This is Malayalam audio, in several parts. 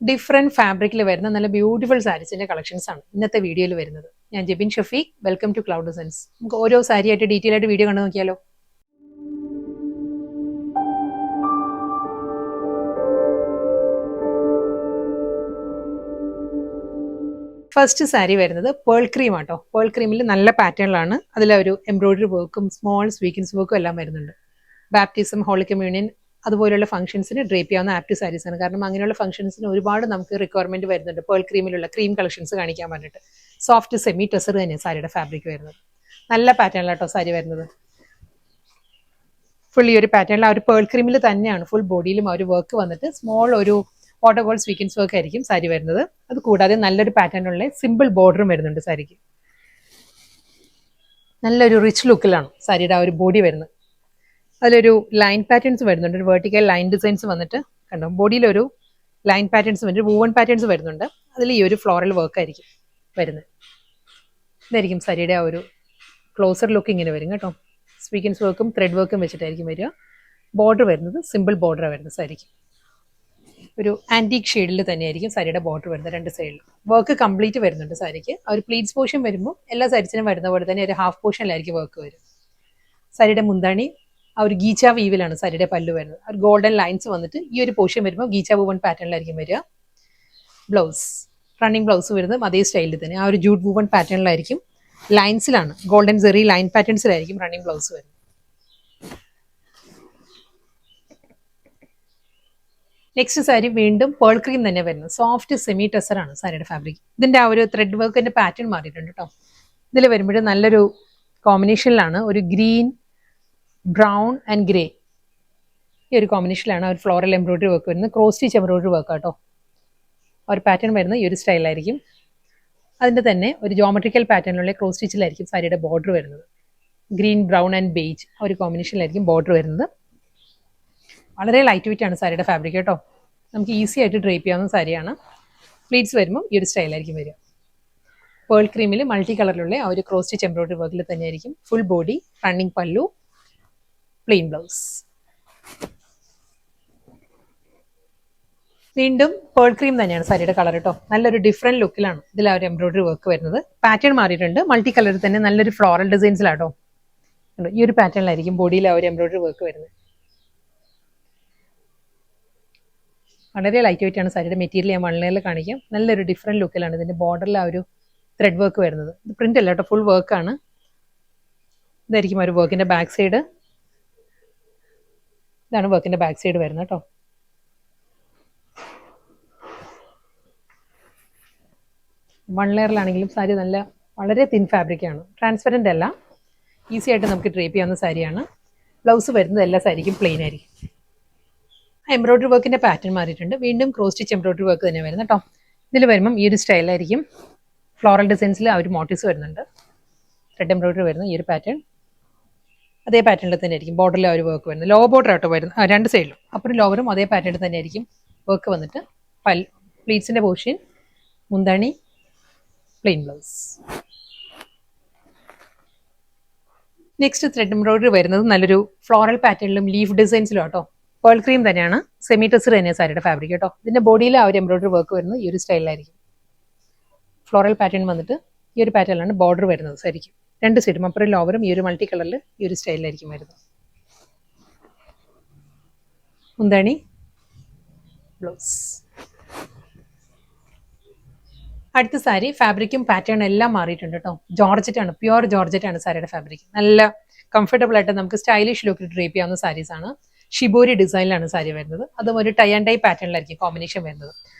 ഡിഫറെന്റ് ഫാബ്രിക്കിൽ വരുന്ന നല്ല ബ്യൂട്ടിഫുൾ സാരീസിന്റെ കളക്ഷൻസ് ആണ് ഇന്നത്തെ വീഡിയോയിൽ വരുന്നത്. ഞാൻ Jebin Shafeeq, welcome to cloud designs. നമുക്ക് ഓരോ സാരി ആയിട്ട് ഡീറ്റെയിൽ ആയിട്ട് വീഡിയോ കണ്ടു നോക്കിയാലോ. ഫസ്റ്റ് സാരി വരുന്നത് പേൾ ക്രീം ആട്ടോ. പേൾ ക്രീമിൽ നല്ല പാറ്റേണിലാണ്. അതിലൊരു എംബ്രോയിഡറി വർക്കും സ്മോൾ സ്വീക്കൻസ് വർക്കും എല്ലാം വരുന്നുണ്ട്. ബാപ്റ്റിസം, ഹോളി കമ്മ്യൂണിയൻ അതുപോലെയുള്ള ഫംഗ്ഷൻസിന് ഡ്രേപ്പ് ചെയ്യാവുന്ന ആപ്റ്റ് സാരീസ് ആണ്. കാരണം അങ്ങനെയുള്ള ഫംഗ്ഷൻസിന് ഒരുപാട് നമുക്ക് റിക്വയർമെന്റ് വരുന്നുണ്ട്. പേൾ ക്രീമിലുള്ള ക്രീം കളക്ഷൻസ് കാണിക്കാൻ വേണ്ടിയിട്ട്. സോഫ്റ്റ് സെമി ടെസർ തന്നെയാണ് സാരിയുടെ ഫാബ്രിക് വരുന്നത്. നല്ല പാറ്റേണിലാട്ടോ സാരി വരുന്നത്. ഫുൾ ഈ ഒരു പാറ്റേണിൽ ആ ഒരു പേൾ ക്രീമിൽ തന്നെയാണ് ഫുൾ ബോഡിയിലും ആ ഒരു വർക്ക് വന്നിട്ട് സ്മോൾ ഒരു വാട്ടർ ഗോൾഡ് സ്വീക്കൻസ് വർക്ക് ആയിരിക്കും സാരി വരുന്നത്. അത് കൂടാതെ നല്ലൊരു പാറ്റേണുള്ള സിമ്പിൾ ബോർഡറും വരുന്നുണ്ട് സാരിക്ക്. നല്ലൊരു റിച്ച് ലുക്കിലാണ് സാരിയുടെ ആ ഒരു ബോഡി വരുന്നത്. അതിലൊരു ലൈൻ പാറ്റേൺസ് വരുന്നുണ്ട്. ഒരു വെർട്ടിക്കൽ ലൈൻ ഡിസൈൻസ് വന്നിട്ട് കണ്ടോ. ബോഡിയിലൊരു ലൈൻ പാറ്റേൺസ് വന്നിട്ട് വൂവൺ പാറ്റേൺസ് വരുന്നുണ്ട്. അതിൽ ഈ ഒരു ഫ്ലോറൽ വർക്ക് ആയിരിക്കും വരുന്നത്. ഇതായിരിക്കും സാരിയുടെ ആ ഒരു ക്ലോസർ ലുക്ക് ഇങ്ങനെ വരും കേട്ടോ. സ്വീക്കൻസ് വർക്കും ത്രെഡ് വർക്കും വെച്ചിട്ടായിരിക്കും വരിക. ബോർഡർ വരുന്നത് സിമ്പിൾ ബോർഡറാണ് വരുന്നത് സാരിക്ക്. ഒരു ആന്റീക് ഷെയ്ഡിൽ തന്നെയായിരിക്കും സാരിയുടെ ബോർഡർ വരുന്നത്. രണ്ട് സൈഡിൽ വർക്ക് കംപ്ലീറ്റ് വരുന്നുണ്ട് സാരിക്ക്. ആ ഒരു പ്ലീറ്റ്സ് പോർഷൻ വരുമ്പോൾ എല്ലാ സാരീസിനും വരുന്ന പോലെ തന്നെ ഒരു ഹാഫ് പോർഷനിലായിരിക്കും വർക്ക് വരും. സാരിയുടെ മുന്താണി ആ ഒരു ഗീച്ച വീവിലാണ് സാരിയുടെ പല്ലു വരുന്നത്. ആ ഒരു ഗോൾഡൻ ലൈൻസ് വന്നിട്ട് ഈ ഒരു പോർഷൻ വരുമ്പോൾ ഗീച്ച വൂവൺ പാറ്റേണിലായിരിക്കും വരിക. ബ്ലൗസ് റണ്ണിങ് ബ്ലൗസ് വരുന്നത് അതേ സ്റ്റൈലിൽ തന്നെ ആ ഒരു ജൂട്ട് വൂവൺ പാറ്റേണിലായിരിക്കും. ലൈൻസിലാണ് ഗോൾഡൻ സെറി ലൈൻ പാറ്റേൺസിലായിരിക്കും റണ്ണിങ് ബ്ലൗസ് വരുന്നത്. നെക്സ്റ്റ് സാരി വീണ്ടും പേൾ ക്രീം തന്നെ വരുന്നത്. സോഫ്റ്റ് സെമി ടെസർ ആണ് സാരിയുടെ ഫാബ്രിക്. ഇതിന്റെ ആ ഒരു ത്രെഡ് വർക്കിന്റെ പാറ്റേൺ മാറിയിട്ടുണ്ട് കേട്ടോ. ഇതിൽ വരുമ്പോൾ നല്ലൊരു കോമ്പിനേഷനിലാണ് ഒരു ഗ്രീൻ, ബ്രൗൺ ആൻഡ് ഗ്രേ ഈ ഒരു കോമ്പിനേഷനിലാണ് ഒരു ഫ്ലോറൽ എംബ്രോയിഡറി വർക്ക് വരുന്നത്. ക്രോസ് സ്റ്റിച്ച് എംബ്രോയിഡറി വർക്ക് കേട്ടോ. ഒരു പാറ്റേൺ വരുന്നത് ഈ ഒരു സ്റ്റൈലായിരിക്കും. അതിന്റെ തന്നെ ഒരു ജോമെട്രിക്കൽ പാറ്റേണിലുള്ള ക്രോസ് സ്റ്റിച്ചിലായിരിക്കും സാരിയുടെ ബോർഡർ വരുന്നത്. ഗ്രീൻ, ബ്രൗൺ ആൻഡ് ബേജ് ആ ഒരു കോമ്പിനേഷനിലായിരിക്കും ബോർഡർ വരുന്നത്. വളരെ ലൈറ്റ് വെയിറ്റ് ആണ് സാരിയുടെ ഫാബ്രിക് കേട്ടോ. നമുക്ക് ഈസി ആയിട്ട് ഡ്രേപ്പ് ചെയ്യാവുന്ന സാരിയാണ്. പ്ലീറ്റ്സ് വരുമ്പോൾ ഈ ഒരു സ്റ്റൈലായിരിക്കും വരിക. പേൾ ക്രീമിൽ മൾട്ടി കളറിലുള്ള ആ ഒരു ക്രോസ് സ്റ്റിച്ച് എംബ്രോയിഡറി വർക്കിൽ തന്നെയായിരിക്കും. ഫുൾ ബോഡി, റണ്ണിങ് പല്ലു, പ്ലെയിൻ ബ്ലൗസ്. വീണ്ടും പേൾ ക്രീം തന്നെയാണ് സാരിയുടെ കളർ കേട്ടോ. നല്ലൊരു ഡിഫറെന്റ് ലുക്കിലാണ് ഇതിൽ ആ ഒരു എംബ്രോയിഡറി വർക്ക് വരുന്നത്. പാറ്റേൺ മാറിയിട്ടുണ്ട്. മൾട്ടി കളറിൽ തന്നെ നല്ലൊരു ഫ്ലോറൽ ഡിസൈൻസിലാട്ടോ. ഈ ഒരു പാറ്റേണിലായിരിക്കും ബോഡിയിൽ ആ ഒരു എംബ്രോയിഡറി വർക്ക് വരുന്നത്. വളരെ ലൈറ്റ് വെയിറ്റ് ആണ് സാരിയുടെ മെറ്റീരിയൽ. ഞാൻ വൺലെയറിൽ കാണിക്കാം. നല്ലൊരു ഡിഫറെന്റ് ലുക്കിലാണ് ഇതിന്റെ ബോർഡറിൽ ആ ഒരു ത്രെഡ് വർക്ക് വരുന്നത്. ഇത് പ്രിന്റ് അല്ല കേട്ടോ, ഫുൾ വർക്കാണ്. ഇതായിരിക്കും ഒരു വർക്കിന്റെ ബാക്ക് സൈഡ്. ഇതാണ് വർക്കിന്റെ ബാക്ക് സൈഡ് വരുന്നത് കേട്ടോ. വൺ ലെയറിലാണെങ്കിലും സാരി നല്ല വളരെ തിൻ ഫാബ്രിക്കാണ്. ട്രാൻസ്പെറൻ്റ് അല്ല, ഈസി ആയിട്ട് നമുക്ക് ഡ്രേപ്പ് ചെയ്യാവുന്ന സാരിയാണ്. ബ്ലൗസ് വരുന്നത് എല്ലാ സാരിക്കും പ്ലെയിൻ ആയിരിക്കും. എംബ്രോയിഡറി വർക്കിന്റെ പാറ്റേൺ മാറിയിട്ടുണ്ട്. വീണ്ടും ക്രോസ് സ്റ്റിച്ച് എംബ്രോയിഡറി വർക്ക് തന്നെ വരുന്നത് കേട്ടോ. ഇതിൽ വരുമ്പം ഈ ഒരു സ്റ്റൈലായിരിക്കും. ഫ്ലോറൽ ഡിസൈൻസിൽ ആ ഒരു മോട്ടീവ്സ് വരുന്നുണ്ട്. റെഡ് എംബ്രോയിഡറി വരുന്ന ഈ ഒരു പാറ്റേൺ അതേ പാറ്റേണിൽ തന്നെ ആയിരിക്കും. ബോർഡറിൽ ആ ഒരു വർക്ക് വരുന്നത്. ലോ ബോർഡർ ആട്ടോ വരുന്നത് രണ്ട് സൈഡിലും. അപ്പുറം ലോവറും അതേ പാറ്റേണിൽ തന്നെ ആയിരിക്കും വർക്ക് വന്നിട്ട്. പ്ലീറ്റ്സിന്റെ പോർഷൻ, മുന്താണി, plain blouse. Next thread embroidery വരുന്നത് നല്ലൊരു ഫ്ലോറൽ പാറ്റേണിലും ലീഫ് ഡിസൈൻസിലും ആട്ടോ. പേൾ ക്രീം തന്നെയാണ്. സെമി ടെസർ തന്നെയാണ് സാരിയുടെ ഫാബ്രിക് കേട്ടോ. ഇതിന്റെ ബോഡിയിൽ ആ ഒരു എംബ്രോയിഡറി വർക്ക് വരുന്നത് ഈ ഒരു സ്റ്റൈലിലായിരിക്കും. ഫ്ലോറൽ പാറ്റേൺ വന്നിട്ട് ഈ ഒരു പാറ്റേണിലാണ് ബോർഡർ വരുന്നത് സാരിക്കും. രണ്ട് സൈഡും അപ്പുറം ലോവറും ഈ ഒരു മൾട്ടി കളറിൽ ഈ ഒരു സ്റ്റൈലിലായിരിക്കും വരുന്നത്. മുന്താണി, ബ്ലൗസ്. അടുത്ത സാരി ഫാബ്രിക്കും പാറ്റേൺ എല്ലാം മാറിയിട്ടുണ്ട് കേട്ടോ. ജോർജറ്റ് ആണ്, പ്യുവർ ജോർജറ്റ് ആണ് സാരിയുടെ ഫാബ്രിക്. നല്ല കംഫർട്ടബിൾ ആയിട്ട് നമുക്ക് സ്റ്റൈലിഷ് ലുക്കിൽ ഡ്രേപ്പ് ചെയ്യാവുന്ന സാരീസ് ആണ്. ഷിബോരി ഡിസൈനിലാണ് സാരി വരുന്നത്. അതും ഒരു ടൈ ആൻഡ് ഡൈ പാറ്റേണിലായിരിക്കും കോമ്പിനേഷൻ വരുന്നത്.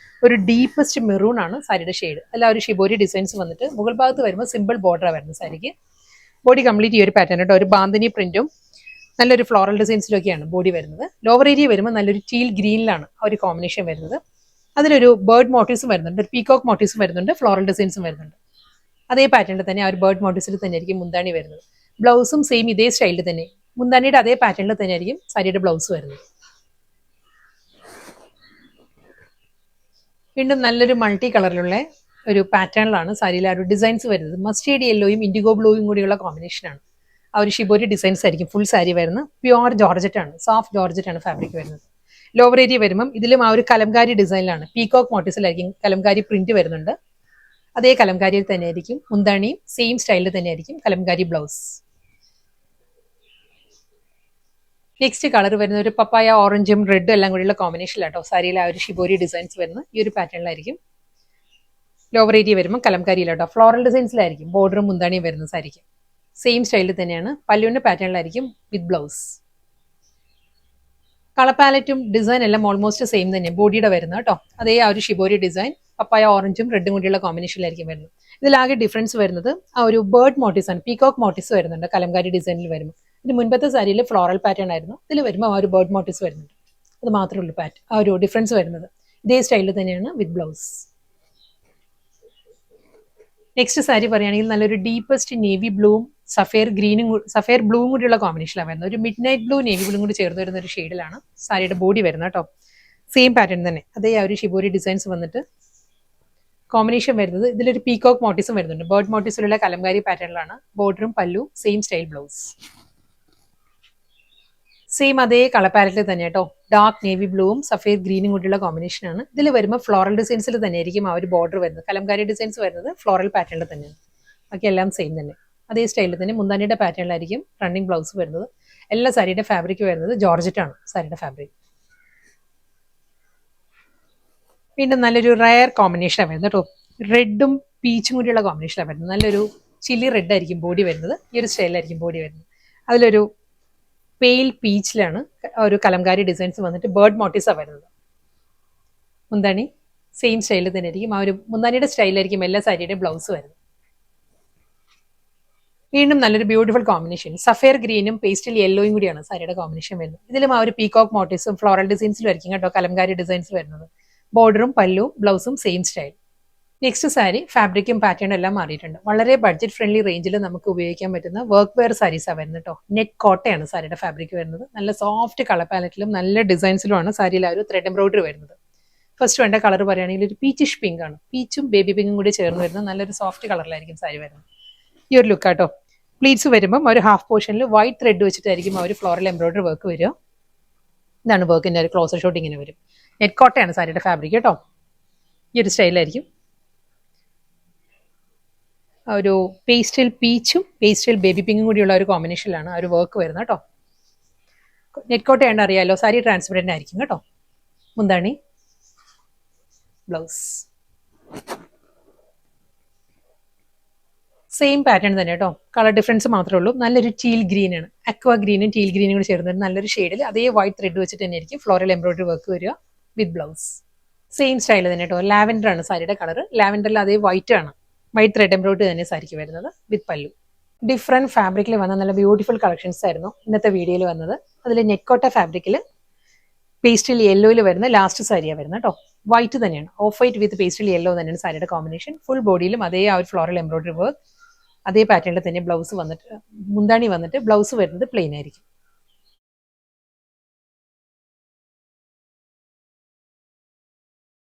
ഒരു ഡീപ്പസ്റ്റ് മെറൂൺ ആണ് സാരിയുടെ ഷെയ്ഡ്. അല്ല ഒരു ഷിബോരി ഡിസൈൻസ് വന്നിട്ട് മുകൾ ഭാഗത്ത് വരുമ്പോൾ സിമ്പിൾ ബോർഡറാണ് വരുന്നത് സാരിക്ക്. ബോഡി കംപ്ലീറ്റ് ഈ ഒരു പാറ്റേൺ കേട്ടോ. ഒരു ബാന്തിനി പ്രിന്റും നല്ലൊരു ഫ്ലോറൽ ഡിസൈൻസിലൊക്കെയാണ് ബോഡി വരുന്നത്. ലോവർ ഏരിയ വരുമ്പോൾ നല്ലൊരു ടീൽ ഗ്രീനിലാണ് ആ ഒരു കോമ്പിനേഷൻ വരുന്നത്. അതിലൊരു ബേർഡ് മോട്ടീവ്സും വരുന്നുണ്ട്, ഒരു പീകോക്ക് മോട്ടീവ്സും വരുന്നുണ്ട്, ഫ്ലോറൽ ഡിസൈൻസും വരുന്നുണ്ട്. അതേ പാറ്റേണിൽ തന്നെ ആ ഒരു ബേർഡ് മോട്ടീവ്സിൽ തന്നെ ആയിരിക്കും മുന്താണി വരുന്നത്. ബ്ലൗസും സെയിം ഇതേ സ്റ്റൈലിൽ തന്നെ, മുന്താണിയുടെ അതേ പാറ്റേണിൽ തന്നെ ആയിരിക്കും സാരിയുടെ ബ്ലൗസ് വരുന്നത്. വീണ്ടും നല്ലൊരു മൾട്ടി കളറിലുള്ള ഒരു പാറ്റേണിലാണ് സാരിയിൽ ആ ഒരു ഡിസൈൻസ് വരുന്നത്. മസ്റ്റേർഡ് യെല്ലോയും ഇൻഡിഗോ ബ്ലൂയും കൂടിയുള്ള കോമ്പിനേഷനാണ്. ആ ഒരു ഷിബോരി ഡിസൈൻസ് ആയിരിക്കും ഫുൾ സാരി വരുന്നത്. പ്യുവർ ജോർജറ്റ് ആണ്, സോഫ്റ്റ് ജോർജറ്റ് ആണ് ഫാബ്രിക് വരുന്നത്. ലോവർ ഏരിയ വരുമ്പം ഇതിലും ആ ഒരു കലംകാരി ഡിസൈനിലാണ്, പീകോക്ക് മോട്ടീവ്സിലായിരിക്കും കലംകാരി പ്രിന്റ് വരുന്നുണ്ട്. അതേ കലംകാരിയിൽ തന്നെ ആയിരിക്കും മുന്താണിയും സെയിം സ്റ്റൈലിൽ തന്നെ ആയിരിക്കും കലംകാരി ബ്ലൗസ്. നെക്സ്റ്റ് കളർ വരുന്ന ഒരു പപ്പായ ഓറഞ്ചും റെഡും എല്ലാം കൂടിയുള്ള കോമ്പിനേഷനിലാട്ടോ സാരിയിലെ ആ ഒരു ഷിബോരി ഡിസൈൻസ് വരുന്നത്. ഈ ഒരു പാറ്റേണിലായിരിക്കും. ലോവർ ഏരിയ വരുമ്പോൾ കലംകാരിയിലാട്ടോ ഫ്ലോറൽ ഡിസൈൻസിലായിരിക്കും ബോർഡറും മുന്താണിയും വരുന്ന സാരിക്ക്. സെയിം സ്റ്റൈലിൽ തന്നെയാണ് പല്ലുവിന്റെ പാറ്റേണിലായിരിക്കും വിത്ത് ബ്ലൗസ്. കളർ പാലറ്റും ഡിസൈൻ എല്ലാം ഓൾമോസ്റ്റ് സെയിം തന്നെ ബോഡിയുടെ വരുന്നത് കേട്ടോ. അതേ ആ ഒരു ഷിബോരി ഡിസൈൻ പപ്പായ ഓറഞ്ചും റെഡും കൂടിയുള്ള കോമ്പിനേഷനിലായിരിക്കും വരുന്നത്. ഇതിലാകെ ഡിഫറൻസ് വരുന്നത് ആ ഒരു ബേർഡ് മോട്ടീവ്സ് ആണ്, പീകോക്ക് മോട്ടീവ്സ് വരുന്നുണ്ട് കലംകാരി ഡിസൈനിൽ വരുമ്പോൾ. ഇതിന് മുൻപത്തെ സാരിയിൽ ഫ്ലോറൽ പാറ്റേൺ ആയിരുന്നു, ഇതിൽ വരുമ്പോൾ ആ ഒരു ബേർഡ് മോട്ടീവ്സ് വരുന്നുണ്ട്. അത് മാത്രമേ ഉള്ളൂ ആ ഒരു ഡിഫറൻസ് വരുന്നത്. ഇതേ സ്റ്റൈലിൽ തന്നെയാണ് വിത്ത് ബ്ലൗസ്. നെക്സ്റ്റ് സാരി പറയുകയാണെങ്കിൽ നല്ലൊരു ഡീപ്പസ്റ്റ് നേവി ബ്ലൂവും സഫയർ ബ്ലൂവും കൂടിയുള്ള കോമ്പിനേഷനിലാണ് വരുന്നത്. ഒരു mid night blue navy blue കൂടി ചേർന്ന് വരുന്ന ഒരു ഷെയ്ഡിലാണ് സാരിയുടെ ബോഡി വരുന്നത് കേട്ടോ. സെയിം പാറ്റേൺ തന്നെ അതേ ആ ഒരു ഷിബോരി ഡിസൈൻസ് വന്നിട്ട് കോമ്പിനേഷൻ വരുന്നത്. ഇതിലൊരു പീകോക്ക് മോട്ടീവ്സും വരുന്നുണ്ട്. ബേർഡ് മോട്ടീവ്സിലുള്ള കലംകാരി പാറ്റേണിലാണ് ബോർഡറും പല്ലു, സെയിം സ്റ്റൈൽ ബ്ലൗസ്. സെയിം അതേ കളർ പാലറ്റിൽ തന്നെ കേട്ടോ. ഡാർക്ക് നേവി ബ്ലൂവും സഫേർ ഗ്രീനും കൂടിയുള്ള കോമ്പിനേഷനാണ്. ഇതിൽ വരുമ്പോൾ ഫ്ലോറൽ ഡിസൈൻസിൽ തന്നെ ആയിരിക്കും ആ ഒരു ബോർഡർ വരുന്നത്. കലംകാരി ഡിസൈൻസ് വരുന്നത് ഫ്ലോറൽ പാറ്റേണിൽ തന്നെയാണ്. ബാക്കി എല്ലാം സെയിം തന്നെ അതേ സ്റ്റൈലിൽ തന്നെ മുന്താനിയുടെ പാറ്റേണിലായിരിക്കും റണ്ണിങ് ബ്ലൗസ് വരുന്നത്. എല്ലാ സാരിയുടെ ഫാബ്രിക് വരുന്നത് ജോർജറ്റ് ആണ് സാരിയുടെ ഫാബ്രിക്. വീണ്ടും നല്ലൊരു റയർ കോമ്പിനേഷനാണ് വരുന്നത് കേട്ടോ. റെഡും പീച്ചും കൂടിയുള്ള കോമ്പിനേഷനാണ് വരുന്നത്. നല്ലൊരു ചില്ലി റെഡ് ആയിരിക്കും ബോഡി വരുന്നത്. ഈ ഒരു സ്റ്റൈലായിരിക്കും ബോഡി വരുന്നത്. അതിലൊരു പെയിൽ പീച്ചിലാണ് ഒരു കലംകാരി ഡിസൈൻസ് വന്നിട്ട് ബേർഡ് മോട്ടീവ്സാണ് വരുന്നത്. മുന്താണി സെയിം സ്റ്റൈലിൽ തന്നെ ആയിരിക്കും. ആ ഒരു മുന്താനിയുടെ സ്റ്റൈലായിരിക്കും എല്ലാ സാരിയുടെയും ബ്ലൗസ് വരുന്നത്. വീണ്ടും നല്ലൊരു ബ്യൂട്ടിഫുൾ കോമ്പിനേഷൻ സഫയർ ഗ്രീനും പേസ്റ്റൽ യെല്ലോയും കൂടിയാണ് സാരിയുടെ കോമ്പിനേഷൻ വരുന്നത്. ഇതിലും ആ ഒരു പീകോക്ക് മോട്ടീവ്സും ഫ്ലോറൽ ഡിസൈൻസിലും ആയിരിക്കും കേട്ടോ കലംകാരി ഡിസൈൻസ് വരുന്നത്. ബോർഡറും പല്ലുവും ബ്ലൗസും സെയിം സ്റ്റൈൽ. നെക്സ്റ്റ് സാരി ഫാബ്രിക്കും പാറ്റേണും എല്ലാം മാറിയിട്ടുണ്ട്. വളരെ ബഡ്ജറ്റ് ഫ്രണ്ട്ലി റേഞ്ചിൽ നമുക്ക് ഉപയോഗിക്കാൻ പറ്റുന്ന വർക്ക് വെയർ സാരീസാണ് വരുന്നത് കേട്ടോ. നെറ്റ് കോട്ടയാണ് സാരിയുടെ ഫാബ്രിക് വരുന്നത്. നല്ല സോഫ്റ്റ് കളർ പാലറ്റിലും നല്ല ഡിസൈൻസിലുമാണ് സാരിയിൽ ആ ഒരു ത്രെഡ് എംബ്രോയിഡറി വരുന്നത്. ഫസ്റ്റ് വേണ്ട കളർ പറയുകയാണെങ്കിൽ ഒരു പീച്ചിഷ് പിങ്ക് ആണ്. പീച്ചും ബേബി പിങ്കും കൂടി ചേർന്ന് വരുന്ന നല്ലൊരു സോഫ്റ്റ് കളറിലായിരിക്കും സാരി വരുന്നത്. ഈ ഒരു ലുക്ക് കേട്ടോ. പ്ലീറ്റ്സ് വരുമ്പം ഒരു ഹാഫ് പോർഷനിൽ വൈറ്റ് ത്രെഡ് വെച്ചിട്ടായിരിക്കും ആ ഒരു ഫ്ലോറൽ എംബ്രോയിഡറി വർക്ക് വരിക. ഇതാണ് വർക്കിൻ്റെ ഒരു ക്ലോസർ ഷോട്ട് ഇങ്ങനെ വരും. നെറ്റ് കോട്ടയാണ് സാരിയുടെ ഫാബ്രിക് കേട്ടോ. ഈ ഒരു സ്റ്റൈലായിരിക്കും. ഒരു പേസ്റ്റൽ പീച്ചും പേസ്റ്റൽ ബേബി പിങ്കും കൂടിയുള്ള ഒരു കോമ്പിനേഷനിലാണ് ആ ഒരു വർക്ക് വരുന്നത് കേട്ടോ. നെറ്റ് കോട്ടയാണ് അറിയാലോ. സാരി ട്രാൻസ്പെറൻറ്റ് ആയിരിക്കും കേട്ടോ. മുന്താണി ബ്ലൗസ് സെയിം പാറ്റേൺ തന്നെ കേട്ടോ. കളർ ഡിഫറൻസ് മാത്രമേ ഉള്ളൂ. നല്ലൊരു ടീൽ ഗ്രീൻ ആണ്. അക്വ ഗ്രീനും ടീൽ ഗ്രീനും കൂടി ചേർന്ന് നല്ലൊരു ഷെയ്ഡിൽ അതേ വൈറ്റ് ത്രെഡ് വെച്ചിട്ട് തന്നെ ആയിരിക്കും ഫ്ലോറൽ എംബ്രോയിഡറി വർക്ക് വരിക വിത്ത് ബ്ലൗസ്. സെയിം സ്റ്റൈൽ തന്നെ കേട്ടോ. ലാവൻഡർ ആണ് സാരിയുടെ കളർ. ലാവൻഡറിൽ അതേ വൈറ്റ് ആണ്. വൈറ്റ് ത്രെഡ് എംബ്രോയിഡറി തന്നെ സാരിക്ക് വരുന്നത് വിത്ത് പല്ലു. ഡിഫറെന്റ് ഫാബ്രിക്കിൽ വന്ന നല്ല ബ്യൂട്ടിഫുൾ കളക്ഷൻസ് ആയിരുന്നു ഇന്നത്തെ വീഡിയോയിൽ വന്നത്. അതിൽ നെക്കോട്ട ഫാബ്രിക്കിൽ പേസ്റ്റൽ യെല്ലോയിൽ വരുന്ന ലാസ്റ്റ് സാരിയാണ് വരുന്നത് കേട്ടോ. വൈറ്റ് തന്നെയാണ്. Of white with pastel yellow തന്നെയാണ് സാരിയുടെ കോമ്പിനേഷൻ. ഫുൾ ബോഡിയിലും അതേ ആ ഒരു ഫ്ലോറൽ എംബ്രോയിഡറി വർക്ക് അതേ പാറ്റേണിൽ തന്നെ ബ്ലൗസ് വന്നിട്ട് മുന്താണി വന്നിട്ട് ബ്ലൗസ് വരുന്നത് പ്ലെയിൻ ആയിരിക്കും.